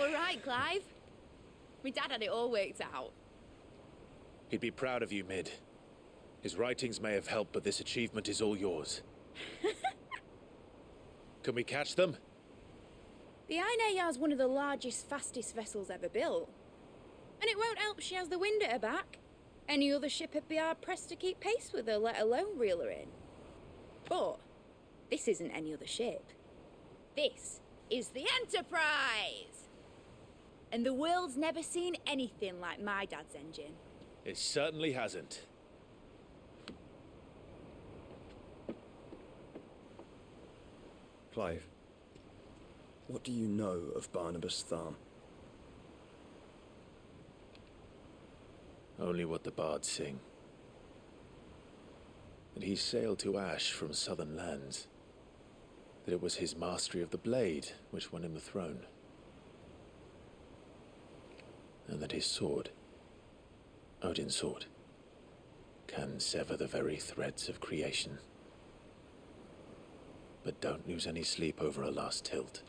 all right, Clive. My dad had it all worked out. He'd be proud of you, Mid. His writings may have helped, but this achievement is all yours. Can we catch them? The Ainayar's one of the largest, fastest vessels ever built. And it won't help she has the wind at her back. Any other ship would be hard-pressed to keep pace with her, let alone reel her in. But this isn't any other ship. This is the Enterprise! And the world's never seen anything like my dad's engine. It certainly hasn't. Clive, what do you know of Barnabas Tharm? Only what the bards sing. That he sailed to Ash from southern lands. That it was his mastery of the blade which won him the throne. And that his sword, Odin's sword, can sever the very threads of creation. But don't lose any sleep over a last tilt.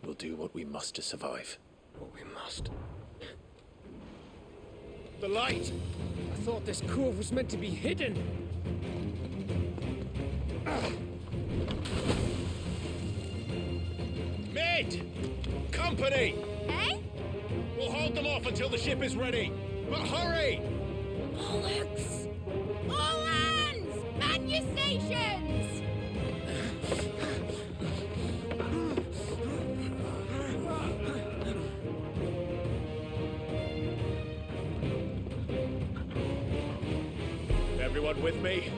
We'll do what we must to survive. What we must. The light! I thought this cove was meant to be hidden. Mid! Company! Eh? We'll hold them off until the ship is ready. But hurry! Bollocks! All hands! Man your stations! Everyone with me?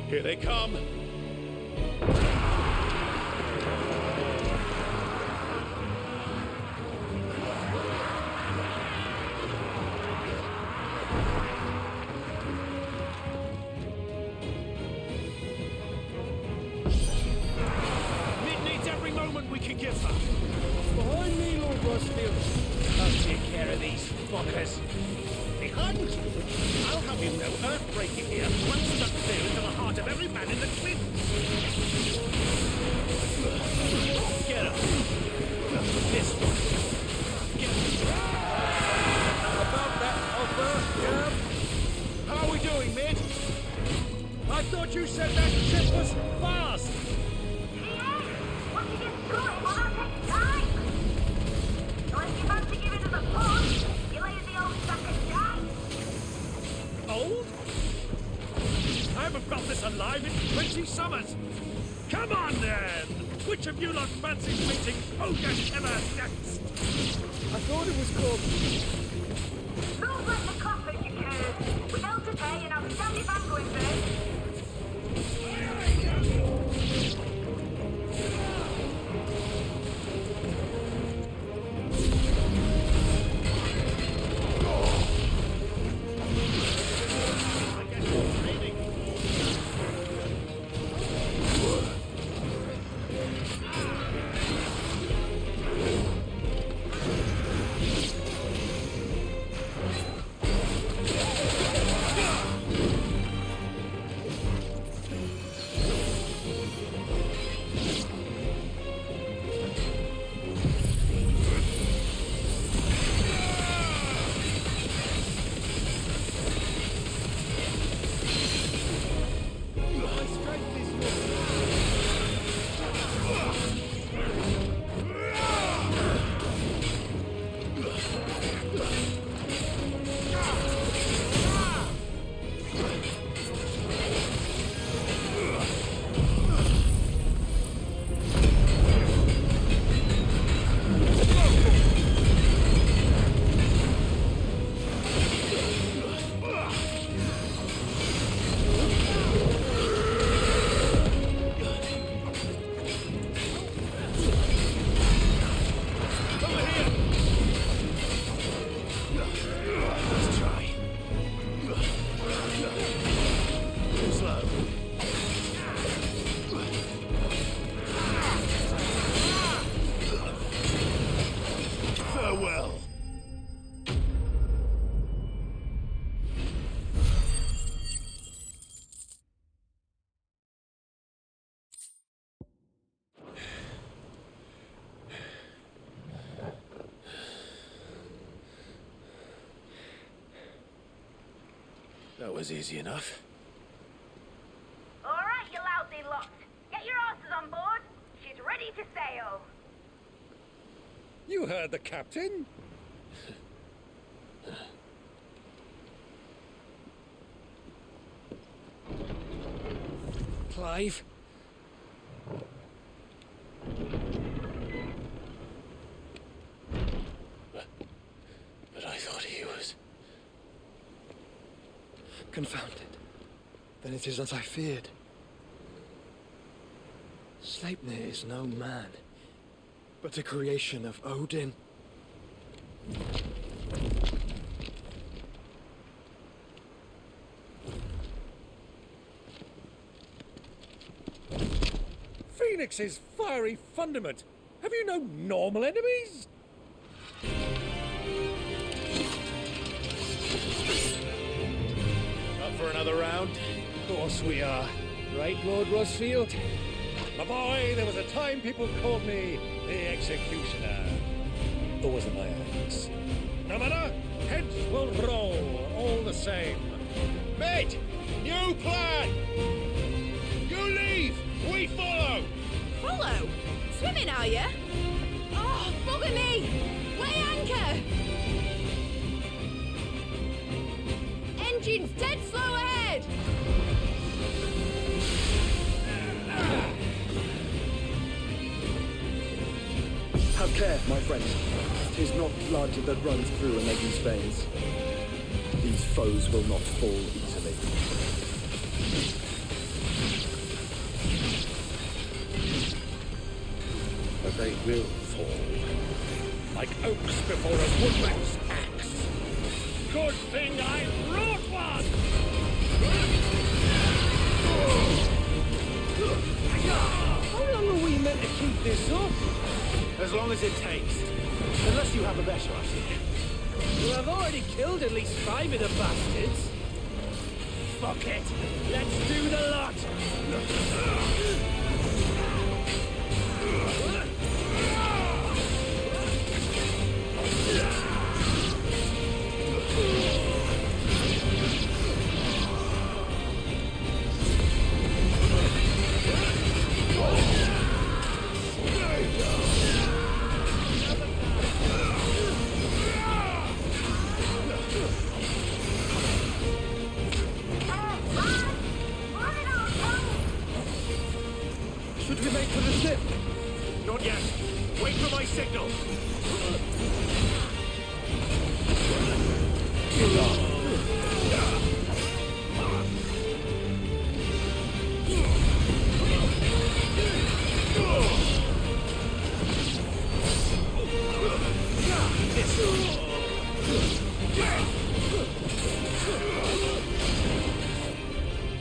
Here they come! Mid needs every moment we can give her. Behind me, Lord Rosfield. I'll take care of these fuckers. Behind you? I'll have you know, earth-breaking here once stuck clear into the heart of every man in the twin. Get up. This one. Get about that offer, Cam? How are we doing, Mid? I thought you said that ship was fast. What you get through it will not take time. So if you fancy giving us a push, you lazy old sack of shite. Old? I haven't felt this alive in 20 summers. Come on, then! Which of you lot fancies meeting Odin ever next? I thought it was called... Move like the coffin, you curd. Without a pay and outstanding banquet first. was easy enough. All right, you lousy lot. Get your asses on board. She's ready to sail. You heard the captain. Clive? But I thought he was... Confounded. Then it is as I feared. Sleipnir is no man, but a creation of Odin. Phoenix's fiery fundament. Have you no normal enemies? Up for another round? Of course we are. Right, Lord Rosfield? My boy, there was a time people called me the Executioner. Always in my hands. No matter, heads will roll all the same. Mate! New plan! You leave! We follow! Follow? Swimming, are you? Oh, bugger me! Weigh anchor! Engine's dead slow ahead! Have care, my friend. 'Tis not blood that runs through a lady's veins. These foes will not fall easily. But they will fall. Like oaks before a woodman's axe. Good thing I wrote one! How long are we meant to keep this up? As long as it takes. Unless you have a better idea. Well, I've already killed at least 5 of the bastards. Fuck it! Let's do the lot! Should we make for the ship? Not yet. Wait for my signal.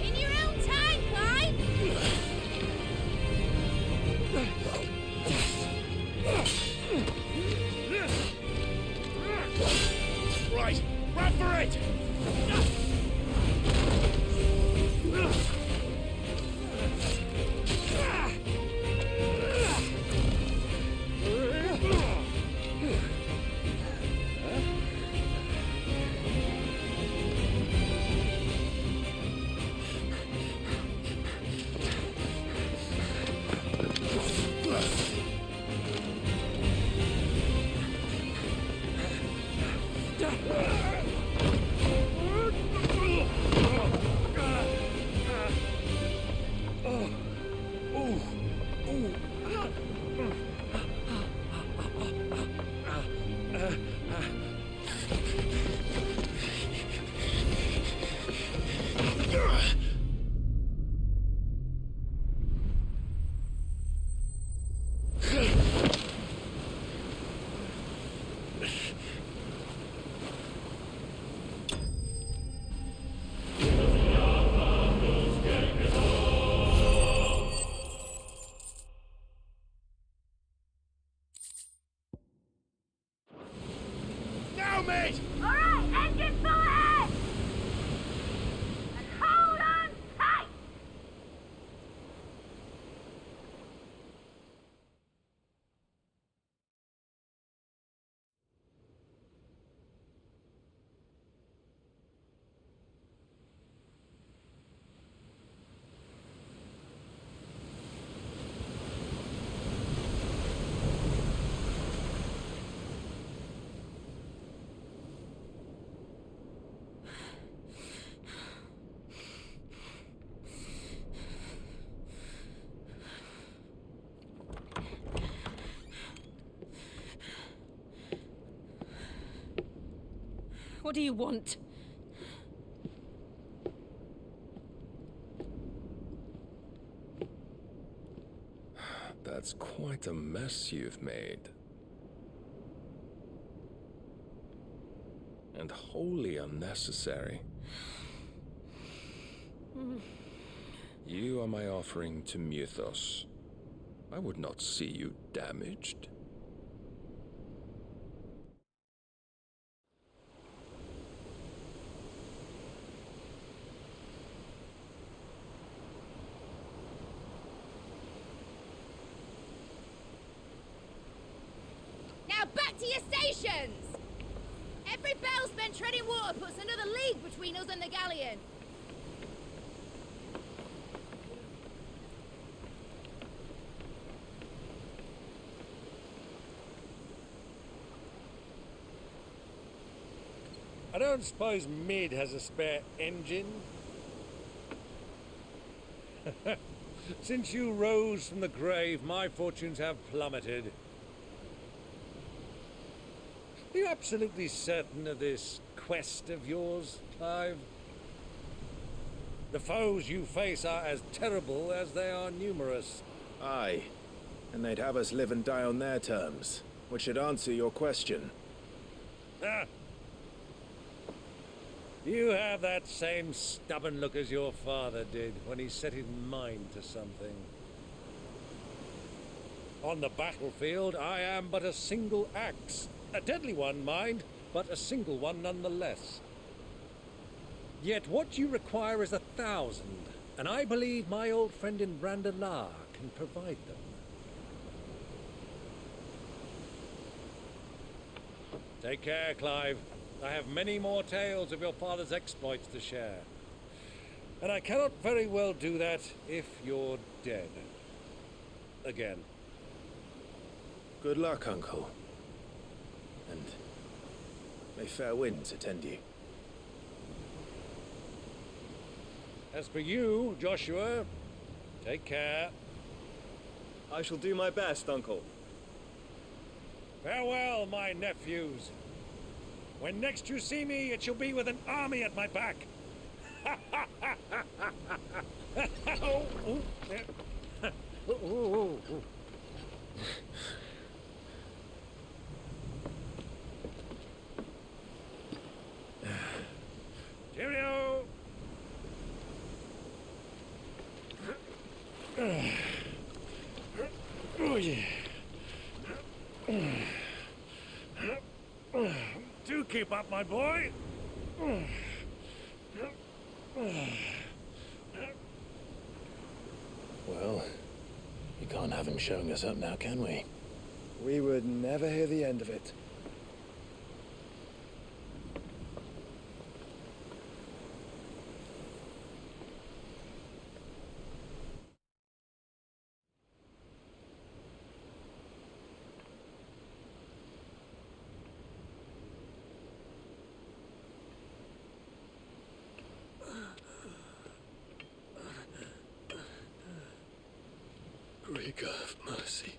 In your own time, Clive! Right, run for it! Now, mate! All right, engine full ahead! And hold on tight! What do you want? That's quite a mess you've made. And wholly unnecessary. You are my offering to Mythos. I would not see you damaged. Now back to your stations! Every bell spent treading water puts another league between us and the galleon. I don't suppose Mid has a spare engine? Since you rose from the grave, my fortunes have plummeted. Are you absolutely certain of this quest of yours, Clive? The foes you face are as terrible as they are numerous. Aye. And they'd have us live and die on their terms, which should answer your question. Ah. You have that same stubborn look as your father did when he set his mind to something. On the battlefield, I am but a single axe. A deadly one, mind, but a single one nonetheless. Yet what you require is 1,000, and I believe my old friend in Randalar can provide them. Take care, Clive. I have many more tales of your father's exploits to share. And I cannot very well do that if you're dead. Again. Good luck, Uncle. And may fair winds attend you. As for you, Joshua, take care. I shall do my best, Uncle. Farewell, my nephews. When next you see me, it shall be with an army at my back. Oh, oh, yeah. Oh, oh, oh. Cheerio! Oh, yeah. Do keep up, my boy. Well, we can't have him showing us up now, can we? We would never hear the end of it. Great God of mercy.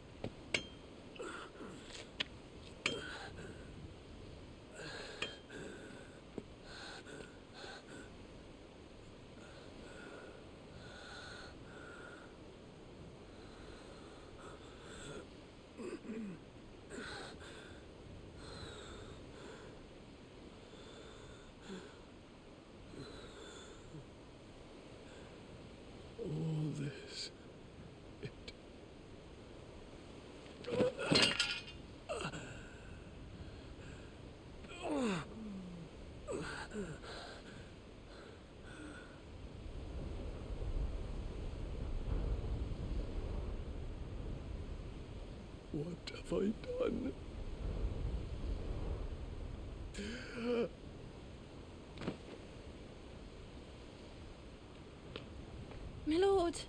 All this. What have I done? My lord.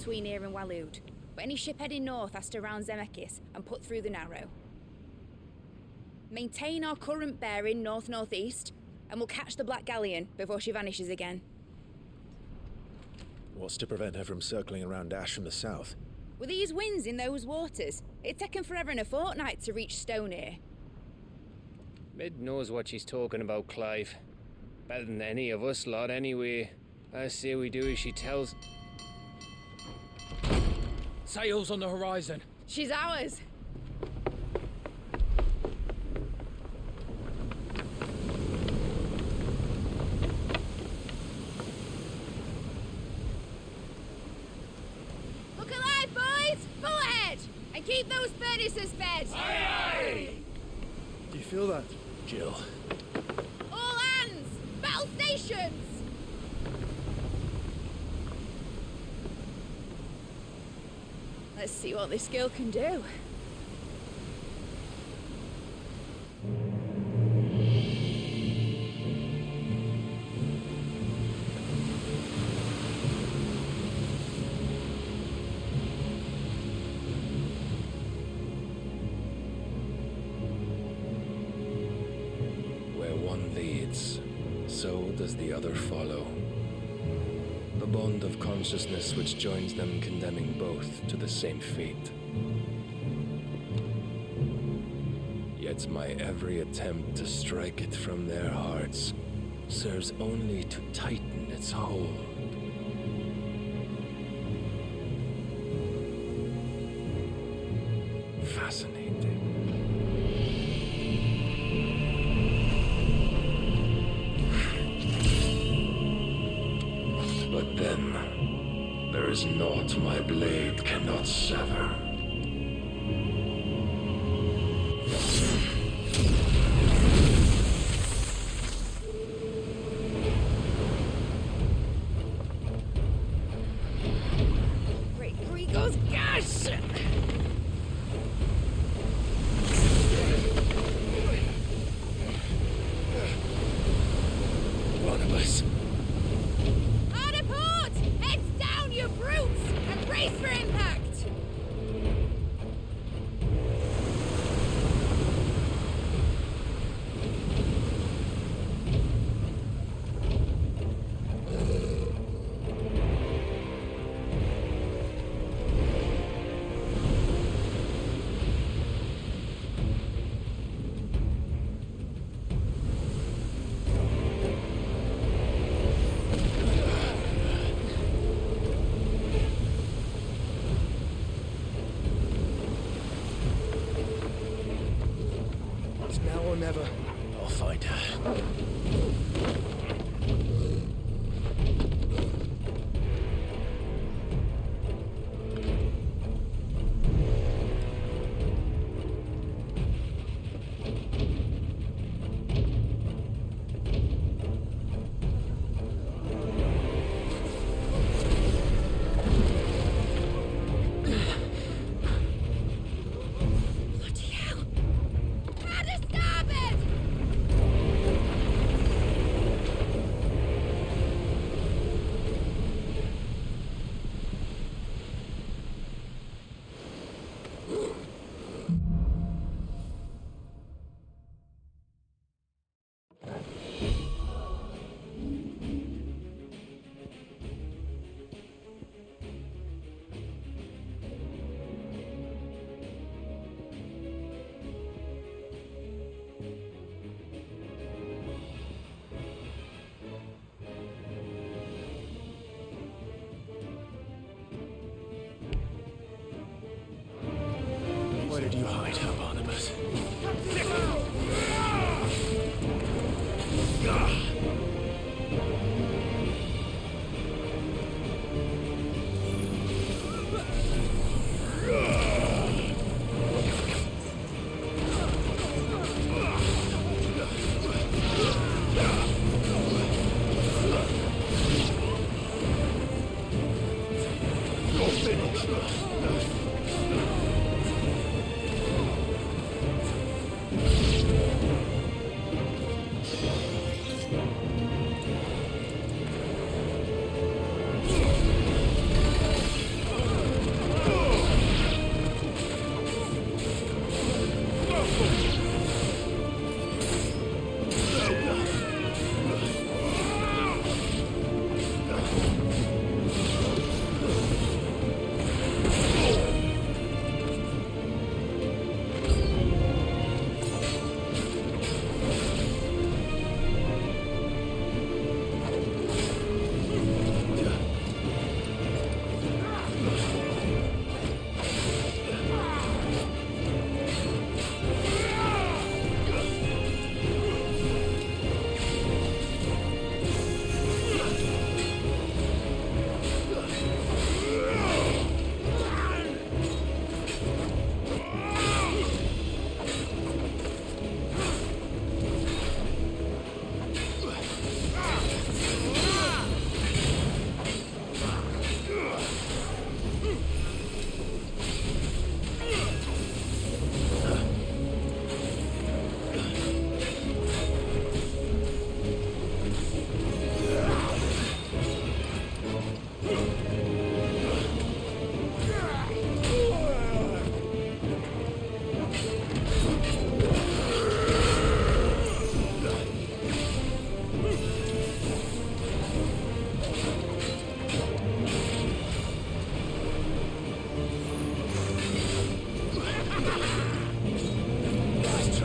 between here and Waloed, but any ship heading north has to round Zemeckis and put through the Narrow. Maintain our current bearing north-northeast, and we'll catch the Black Galleon before she vanishes again. What's to prevent her from circling around Ash from the south? With these winds in those waters, it'd taken forever and a fortnight to reach Stonehere. Mid knows what she's talking about, Clive. Better than any of us lot, anyway. I say we do as she tells. Sails on the horizon. She's ours. Look alive, boys! Full ahead! And keep those furnaces fed! Do you feel that? Jill. All hands! Battle stations! Let's see what this girl can do. Where one leads, so does the other follow. The bond of consciousness which joins them condemning both to the same fate. Yet my every attempt to strike it from their hearts serves only to tighten its hold. Fascinating. But then, there is naught my blade cannot sever. Great Gregor's gosh! One of us. Hard a port! Heads down, you brutes! And brace for impact! It's now or never. I'll find her. Bloody hell! How to stop it!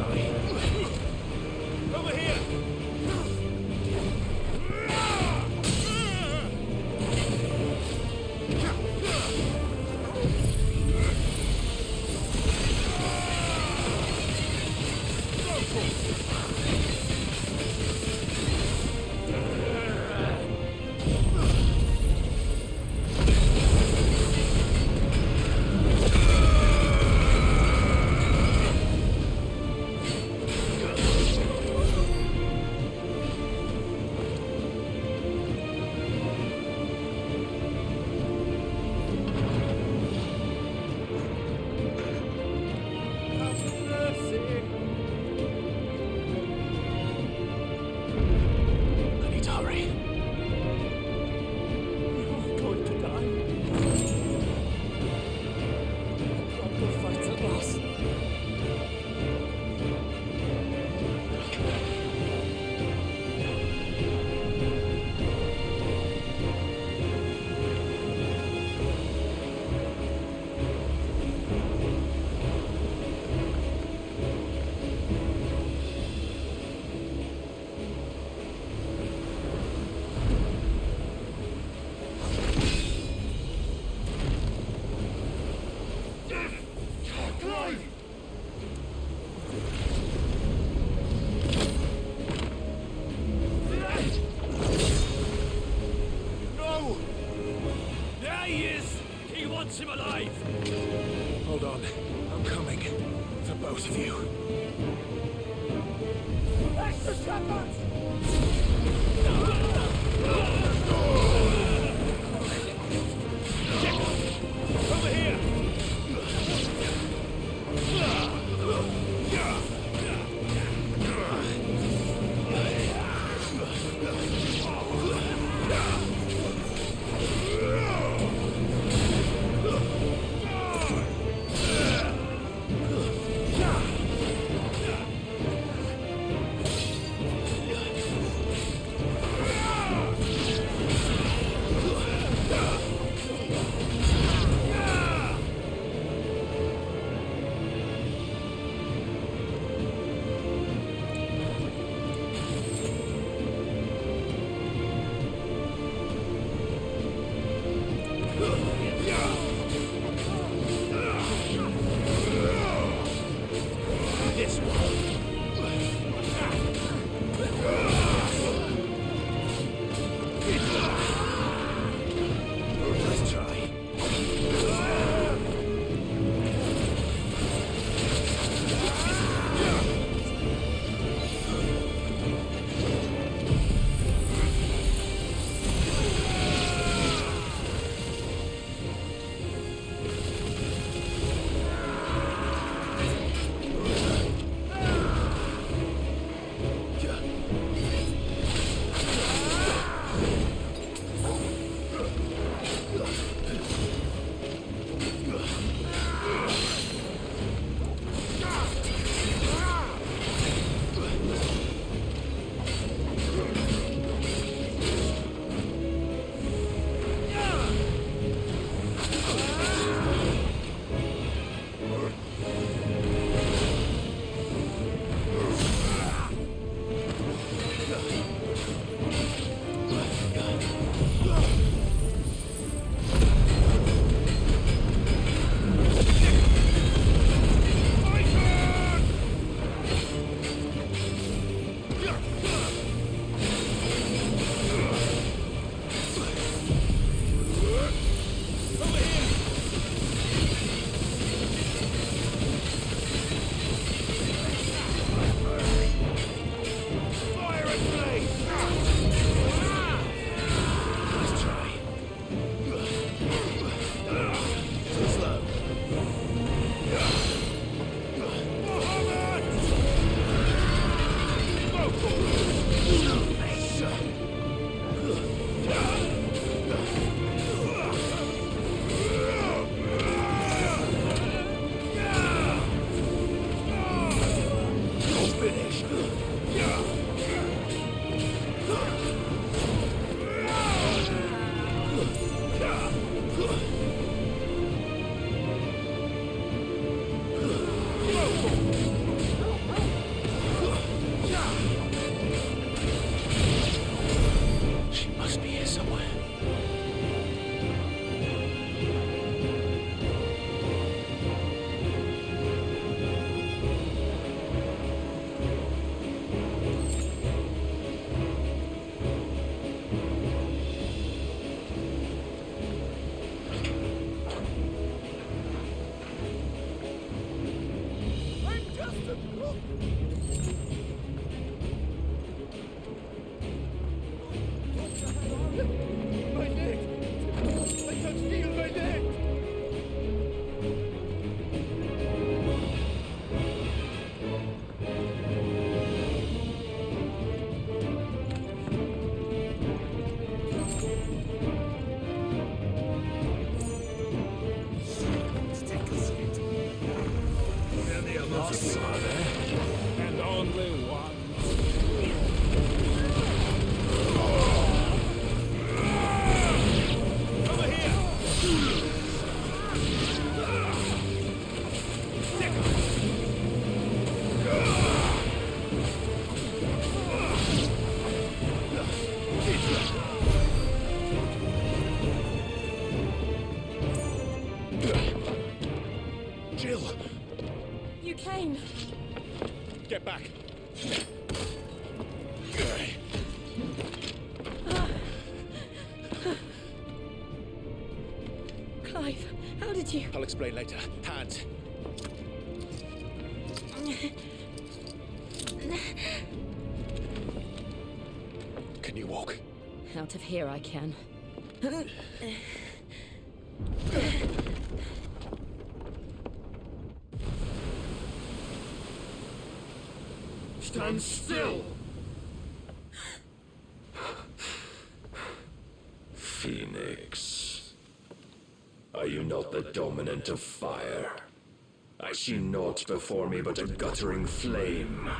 try. Over here! I need to hurry. You're going to die. Proper fight at last. No! There he is! He wants him alive! Hold on. I'm coming. For both of you. Extra shepherds! Over here! This Let's try. My neck! I can't feel my neck! Any of us are there? And only one. Over here! Jill! You came. Get back! Clive, how did you? I'll explain later. Hands! Can you walk? Out of here I can. Stand still! Phoenix. Are you not the dominant of fire? I see naught before me but a guttering flame.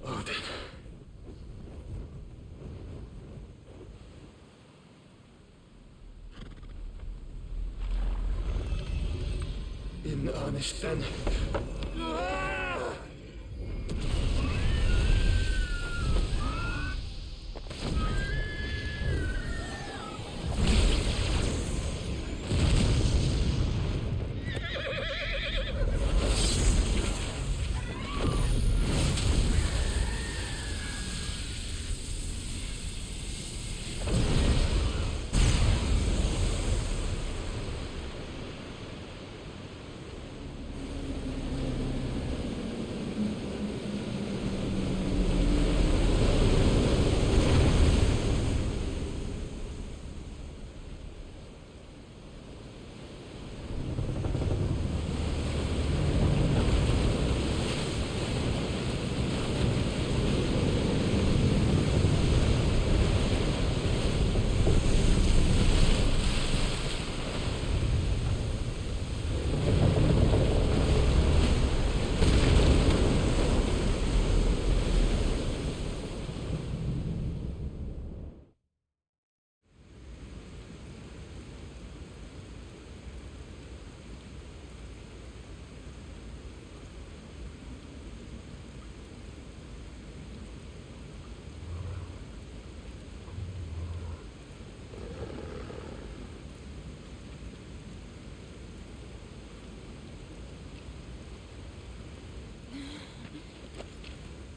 Odin. In earnest then.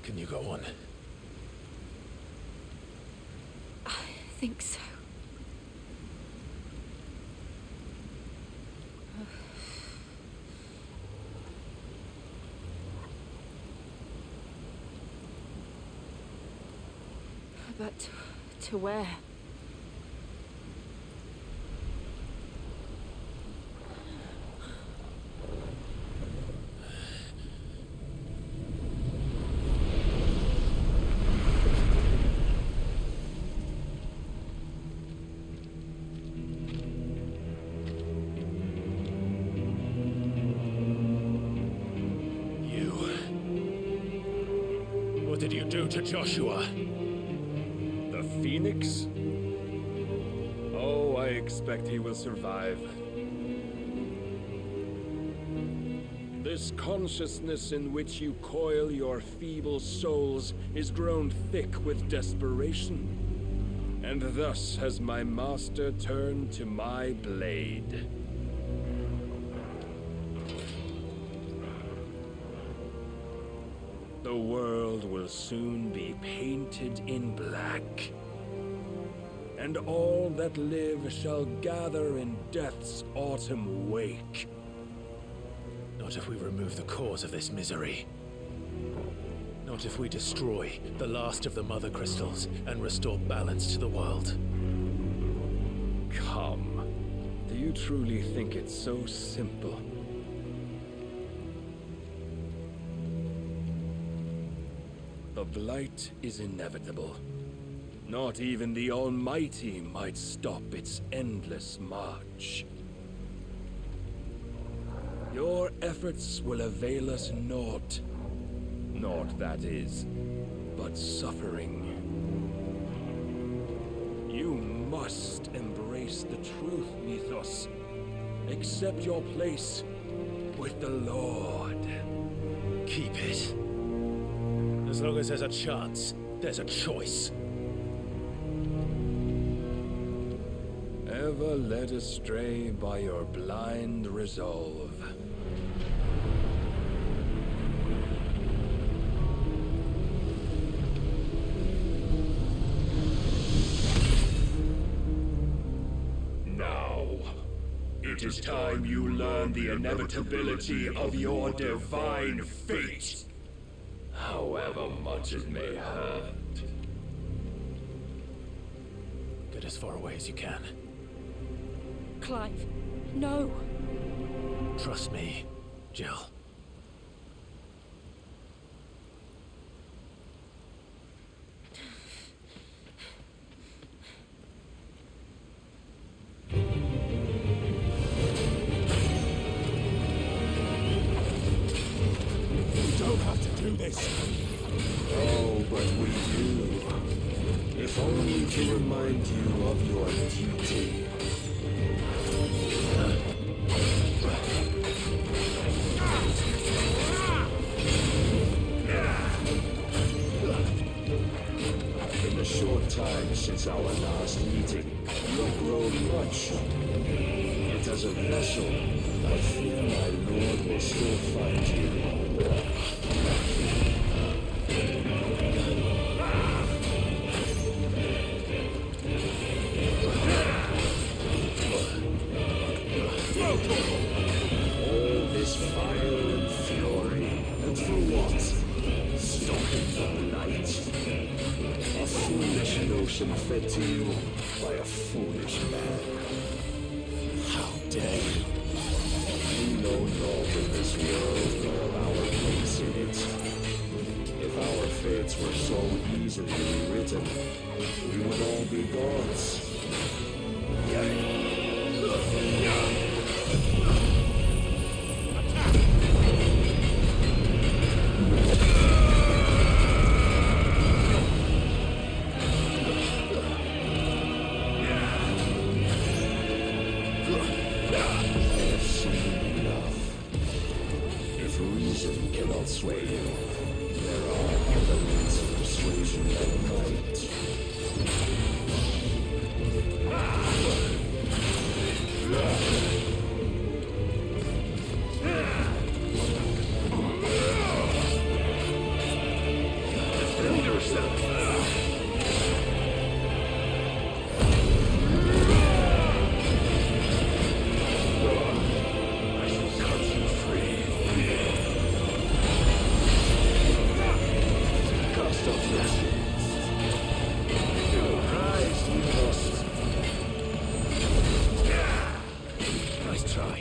Can you go on? I think so. But to where? What did you do to Joshua? The Phoenix? Oh, I expect he will survive. This consciousness in which you coil your feeble souls is grown thick with desperation. And thus has my master turned to my blade. The world will soon be painted in black, and all that live shall gather in death's autumn wake. Not if we remove the cause of this misery. Not if we destroy the last of the Mother Crystals and restore balance to the world. Come. Do you truly think it's so simple? The Blight is inevitable. Not even the Almighty might stop its endless march. Your efforts will avail us naught. Naught, that is, but suffering. You must embrace the truth, Mythos. Accept your place with the Lord. Keep it. As long as there's a chance, there's a choice. Ever led astray by your blind resolve. Now, it is time you learn the inevitability of your divine fate. However much it may hurt. Get as far away as you can. Clive, no. Trust me, Jill. Oh, but we do. If only to remind you of your duty. In the short time since our last meeting, you've grown much. Yet as a vessel, I fear my lord will still find you. All this fire and fury, and for what? Stopping the light. A foolish notion fed to you by a foolish man. How dare you? You know naught of this world nor our place in it. If our fates were so easily rewritten, we would all be gods. Sway you. There are other means of persuasion that might. Defend yourself. I shall cut you free. Cast off your shields. Your prize you lost. Nice try.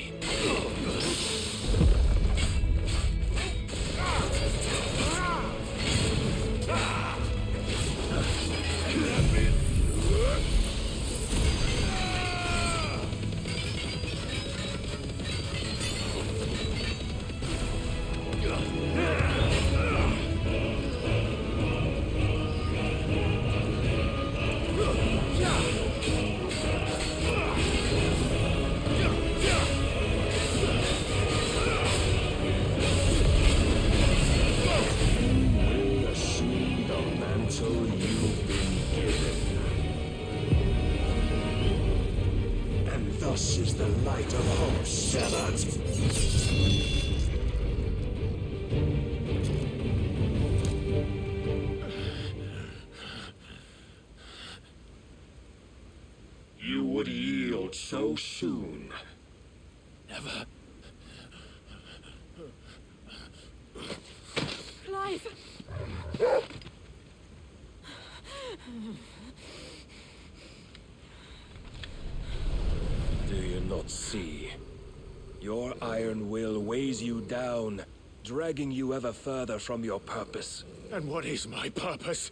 Thus is the light of hope severed. Not so soon. Never. Clive! Do you not see? Your iron will weighs you down, dragging you ever further from your purpose. And what is my purpose?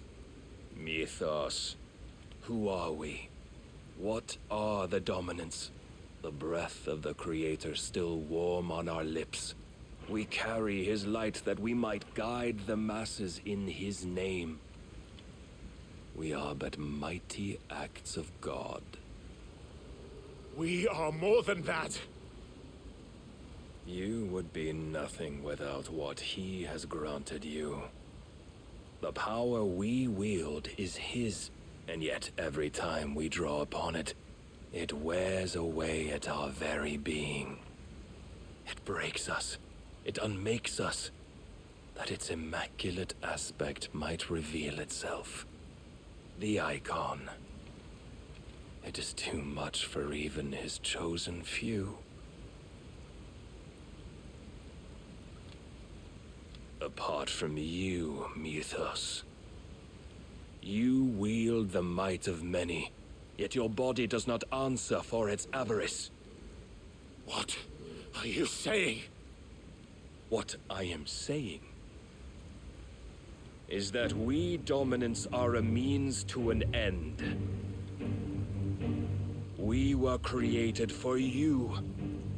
Mythos. Who are we? What are the dominants? The breath of the Creator still warm on our lips. We carry his light that we might guide the masses in his name. We are but mighty acts of God. We are more than that. You would be nothing without what he has granted you. The power we wield is his, and yet every time we draw upon it, it wears away at our very being. It breaks us. It unmakes us, that its immaculate aspect might reveal itself. The icon. It is too much for even his chosen few. Apart from you, Mythos. You wield the might of many, yet your body does not answer for its avarice. What are you saying? What I am saying is that we dominants are a means to an end. We were created for you,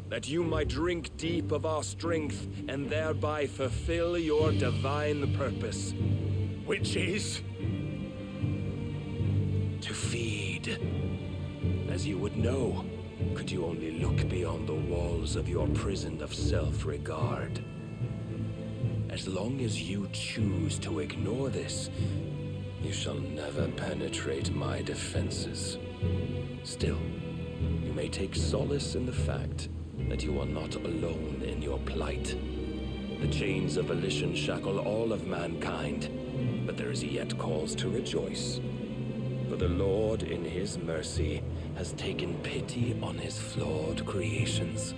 that you might drink deep of our strength and thereby fulfill your divine purpose. Which is? To feed. As you would know, could you only look beyond the walls of your prison of self-regard. As long as you choose to ignore this, you shall never penetrate my defenses. Still, you may take solace in the fact that you are not alone in your plight. The chains of volition shackle all of mankind, but there is yet cause to rejoice. For the Lord, in his mercy, has taken pity on his flawed creations,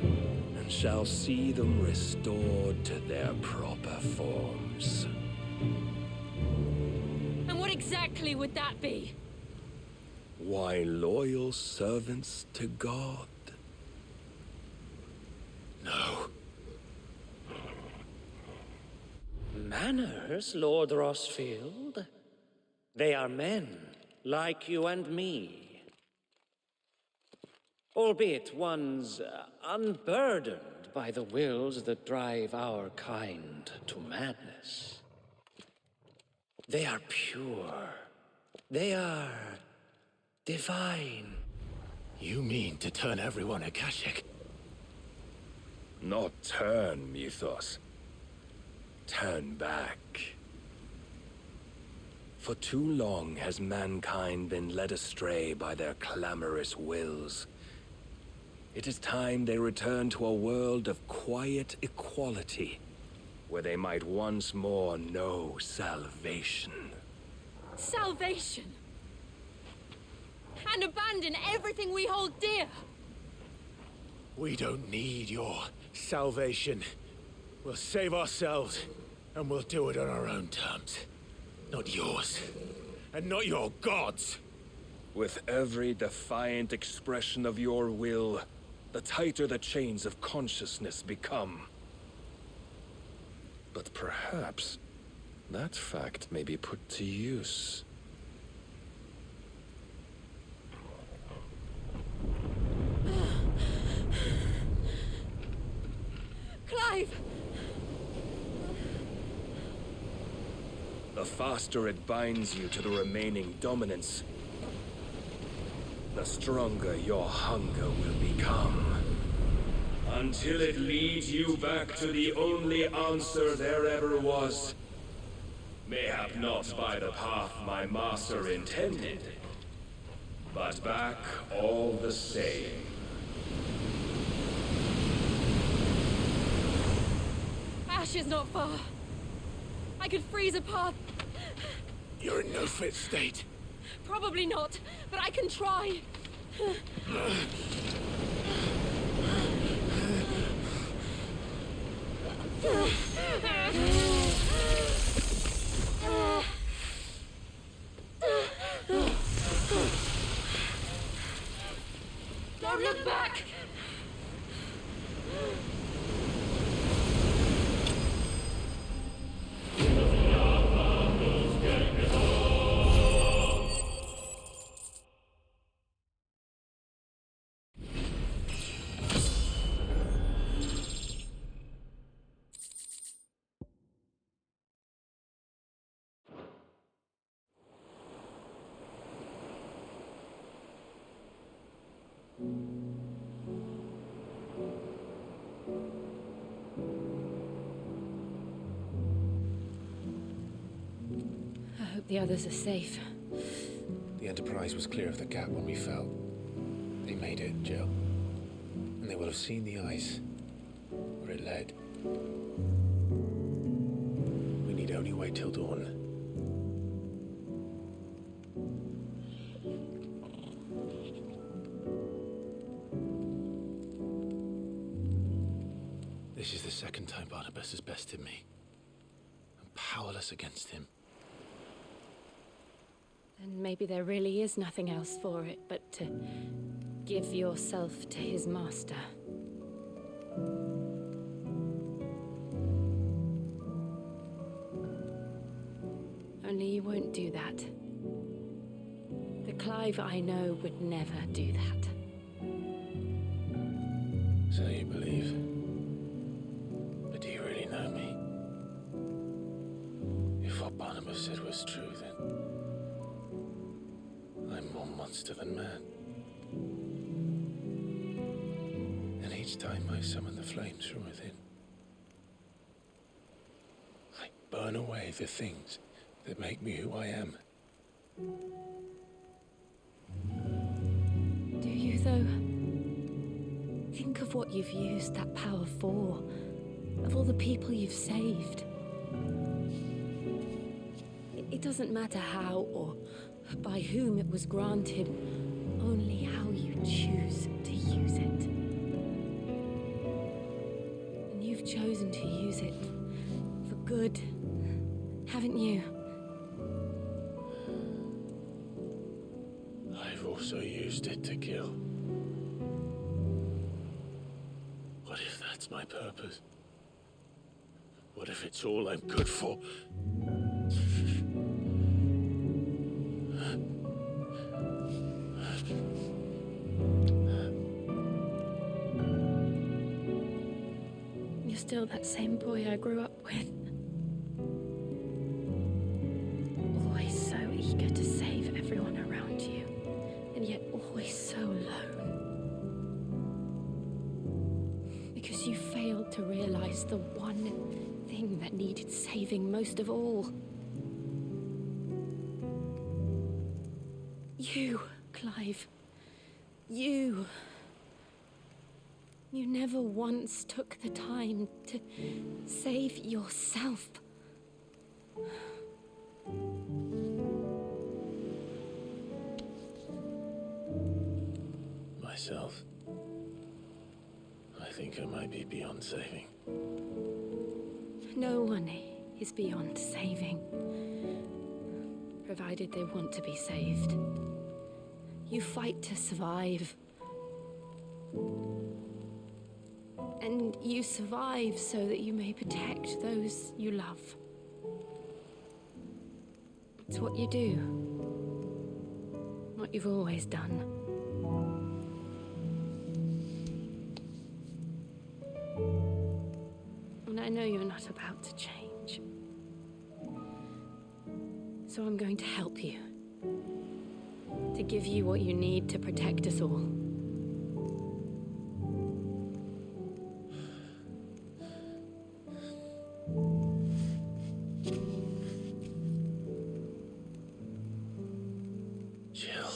and shall see them restored to their proper forms. And what exactly would that be? Why, loyal servants to God. No. Manners, Lord Rossfield? They are men, like you and me. Albeit ones unburdened by the wills that drive our kind to madness. They are pure. They are divine. You mean to turn everyone Akashic? Not turn, Mythos. Turn back. For too long has mankind been led astray by their clamorous wills. It is time they return to a world of quiet equality, where they might once more know salvation. Salvation! And abandon everything we hold dear! We don't need your salvation. We'll save ourselves, and we'll do it on our own terms. Not yours, and not your gods. With every defiant expression of your will, the tighter the chains of consciousness become. But perhaps that fact may be put to use. Clive! The faster it binds you to the remaining dominance, the stronger your hunger will become. Until it leads you back to the only answer there ever was. Mayhap not by the path my master intended, but back all the same. Ash is not far. I could freeze a path. You're in no fit state. Probably not, but I can try. Don't look back! I hope the others are safe. The Enterprise was clear of the gap when we fell. They made it, Jill. And they will have seen the ice, where it led. We need only wait till dawn. This is the second time Barnabas has bested me. I'm powerless against him. Then maybe there really is nothing else for it but to give yourself to his master. Only you won't do that. The Clive I know would never do that. So you believe? But do you really know me? If what Barnabas said was true, then I'm more monster than man. And each time I summon the flames from within, I burn away the things that make me who I am. Do you, though? Think of what you've used that power for, of all the people you've saved. It doesn't matter how or by whom it was granted, only how you choose to use it. And you've chosen to use it for good, haven't you? I've also used it to kill. What if that's my purpose? What if it's all I'm good for? You're still that same boy I grew up with. Always so eager to save everyone around you, and yet always so alone. Because you failed to realize the one thing that needed saving most of all. You, Clive. You. You never once took the time to save yourself. Myself. I think I might be beyond saving. No one is beyond saving, provided they want to be saved. You fight to survive. And you survive so that you may protect those you love. It's what you do. What you've always done. And I know you're not about to change. So I'm going to help you. To give you what you need to protect us all. Jill.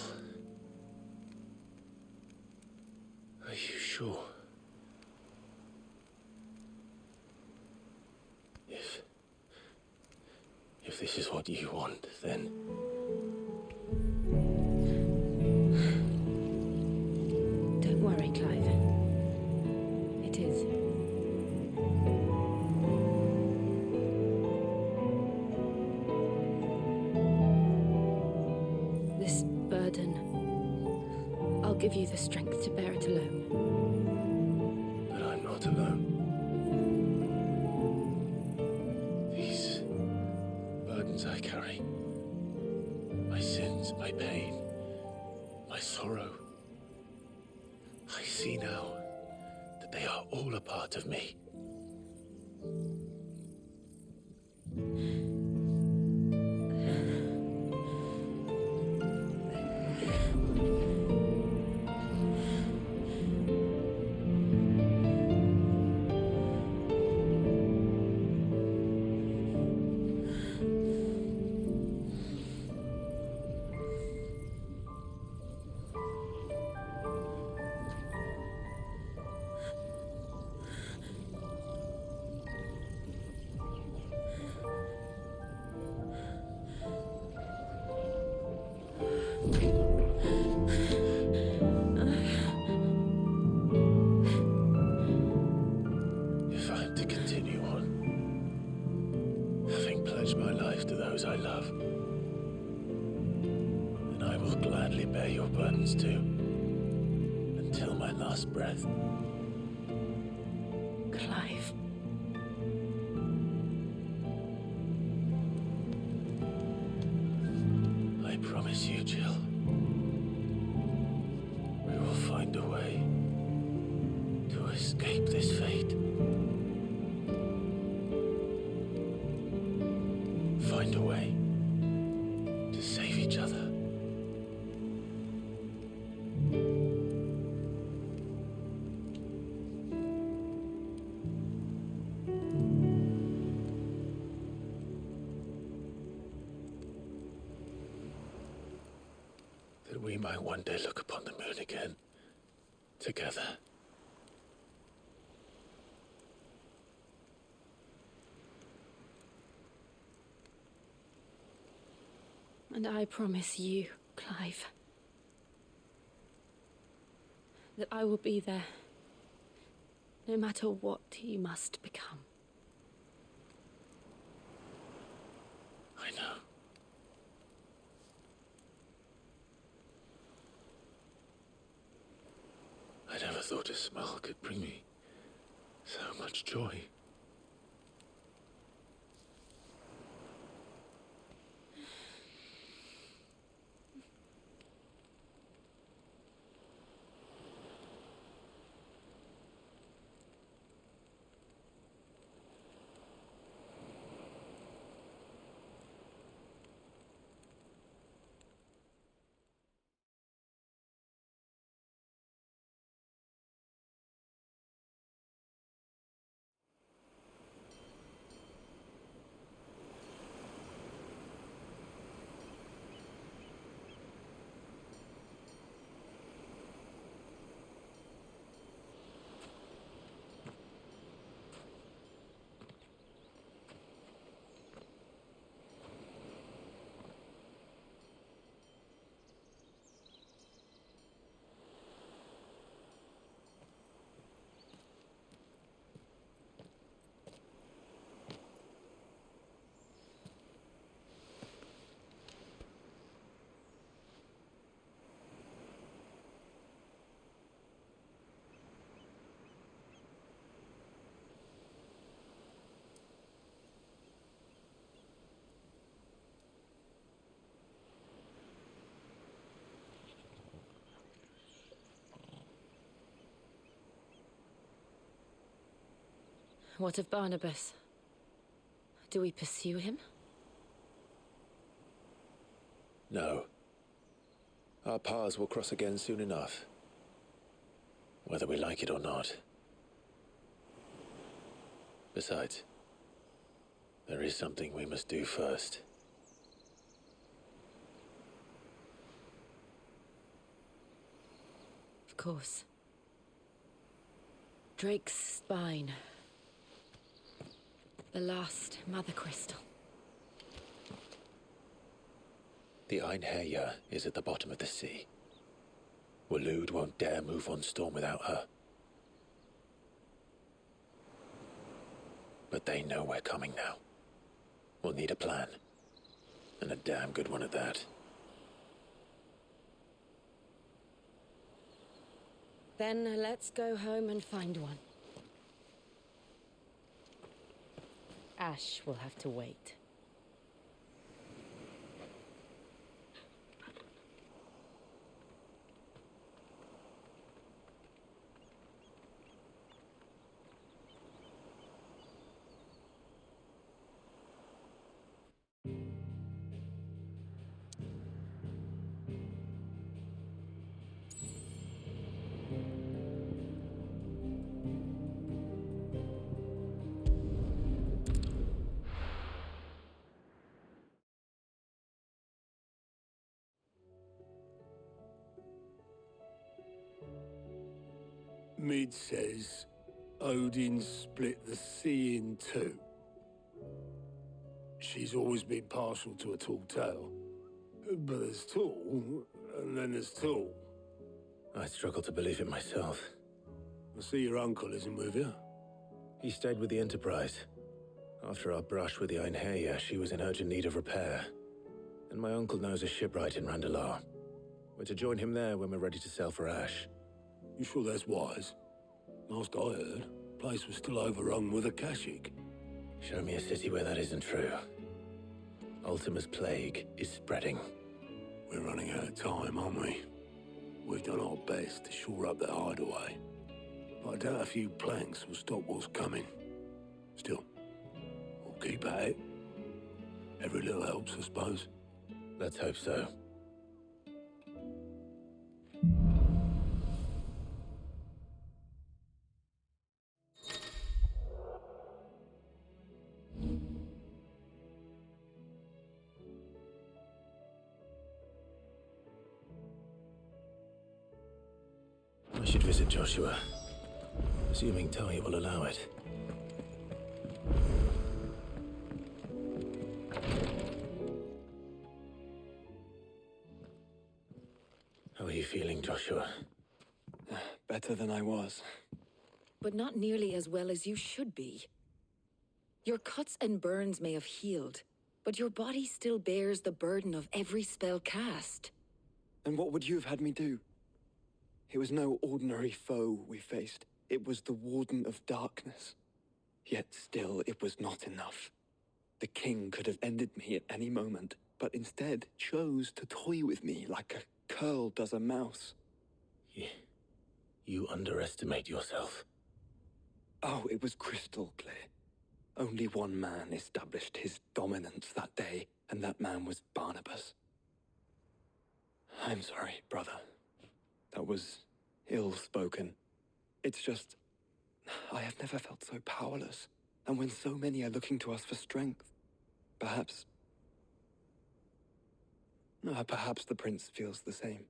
Are you sure? If this is what you want, then give you the strength to bear it alone. But I'm not alone. These burdens I carry, my sins, my pain, my sorrow, I see now that they are all a part of me. If I'm to continue on, having pledged my life to those I love, then I will gladly bear your burdens too, until my last breath. Clive. I promise you, Jill, we will find a way to escape this fate. Find a way to save each other. That we might one day look upon the moon again, together. And I promise you, Clive, that I will be there, no matter what you must become. I know. I never thought a smile could bring me so much joy. What of Barnabas? Do we pursue him? No. Our paths will cross again soon enough. Whether we like it or not. Besides, there is something we must do first. Of course. Drake's spine. The last mother crystal. The Einherja is at the bottom of the sea. Waloed won't dare move on Storm without her. But they know we're coming now. We'll need a plan. And a damn good one at that. Then let's go home and find one. Ash will have to wait. Mid says Odin split the sea in two. She's always been partial to a tall tale. But there's tall, and then there's tall. I struggle to believe it myself. I see your uncle isn't with you. He stayed with the Enterprise. After our brush with the Einherja, she was in urgent need of repair. And my uncle knows a shipwright in Randalar. We're to join him there when we're ready to sail for Ash. You sure that's wise? Last I heard, the place was still overrun with Akashic. Show me a city where that isn't true. Ultima's plague is spreading. We're running out of time, aren't we? We've done our best to shore up their hideaway. But I doubt a few planks will stop what's coming. Still, we'll keep at it. Every little helps, I suppose. Let's hope so. I should visit Joshua, assuming Talia will allow it. How are you feeling, Joshua? Better than I was. But not nearly as well as you should be. Your cuts and burns may have healed, but your body still bears the burden of every spell cast. And what would you have had me do? It was no ordinary foe we faced. It was the Warden of Darkness. Yet still, it was not enough. The king could have ended me at any moment, but instead chose to toy with me like a curl does a mouse. You underestimate yourself. Oh, it was crystal clear. Only one man established his dominance that day, and that man was Barnabas. I'm sorry, brother. That was ill-spoken. It's just, I have never felt so powerless. And when so many are looking to us for strength, perhaps the prince feels the same.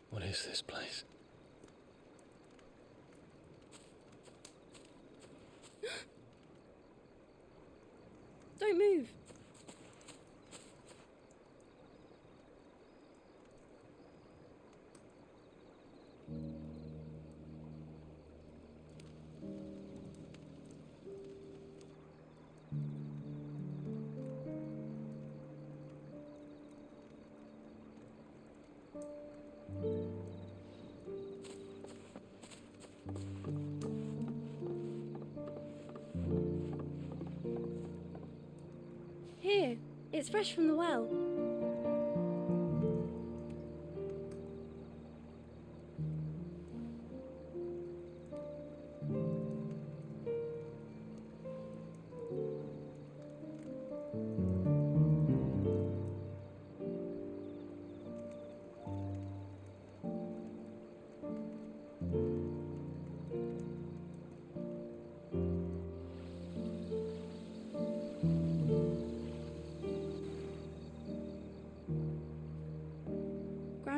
What is this place? Don't move. Here, it's fresh from the well.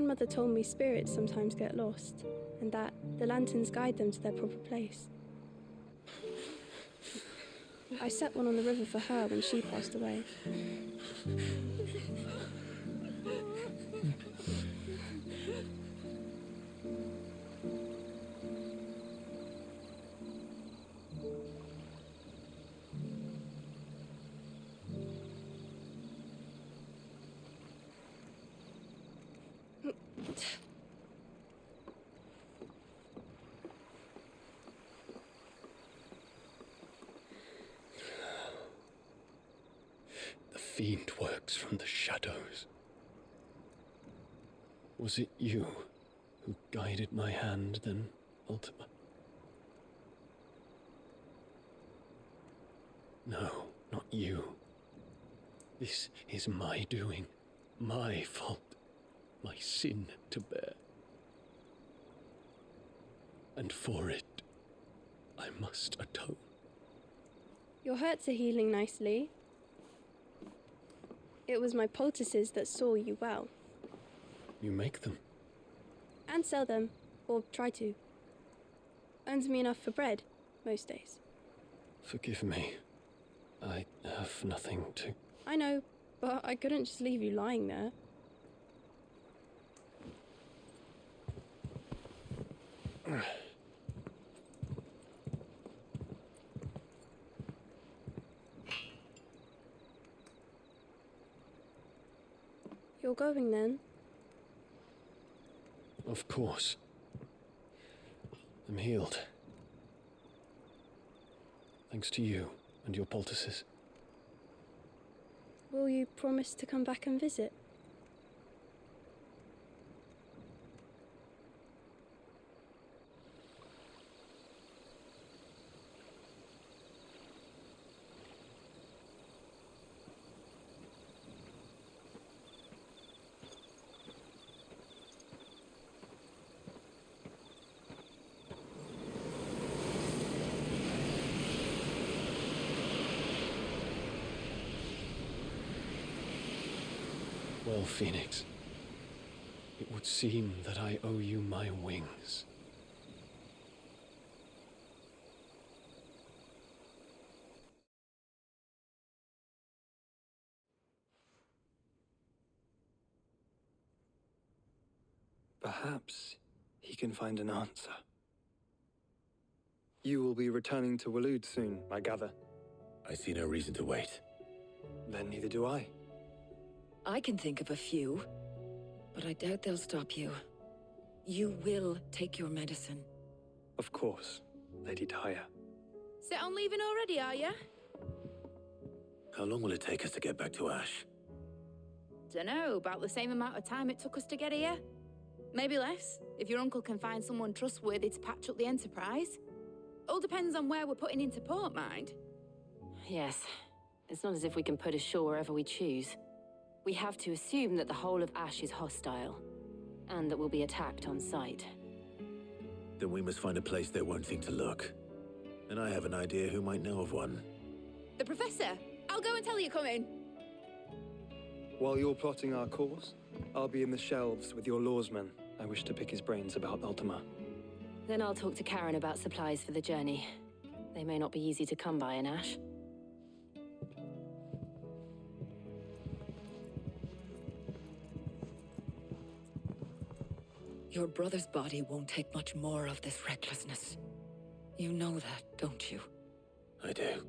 grandmother told me spirits sometimes get lost, and that the lanterns guide them to their proper place. I set one on the river for her when she passed away. The fiend works from the shadows. Was it you who guided my hand then, Ultima? No, not you. This is my doing, my fault, my sin to bear. And for it, I must atone. Your hurts are healing nicely. It was my poultices that saw you well. You make them? And sell them, or try to. Earns me enough for bread, most days. Forgive me. I have nothing to... I know, but I couldn't just leave you lying there. You're going then? Of course. I'm healed. Thanks to you and your poultices. Will you promise to come back and visit? Well, Phoenix, it would seem that I owe you my wings. Perhaps he can find an answer. You will be returning to Waloed soon, I gather. I see no reason to wait. Then neither do I. I can think of a few, but I doubt they'll stop you. You will take your medicine. Of course, Lady Tyre. Set on leaving already, are ya? How long will it take us to get back to Ash? Dunno, about the same amount of time it took us to get here. Maybe less, if your uncle can find someone trustworthy to patch up the Enterprise. All depends on where we're putting into port, mind. Yes. It's not as if we can put ashore wherever we choose. We have to assume that the whole of Ash is hostile, and that we'll be attacked on sight. Then we must find a place they won't think to look. And I have an idea who might know of one. The Professor! I'll go and tell you coming. While you're plotting our course, I'll be in the shelves with your lawsman. I wish to pick his brains about Ultima. Then I'll talk to Karen about supplies for the journey. They may not be easy to come by in Ash. Your brother's body won't take much more of this recklessness. You know that, don't you? I do.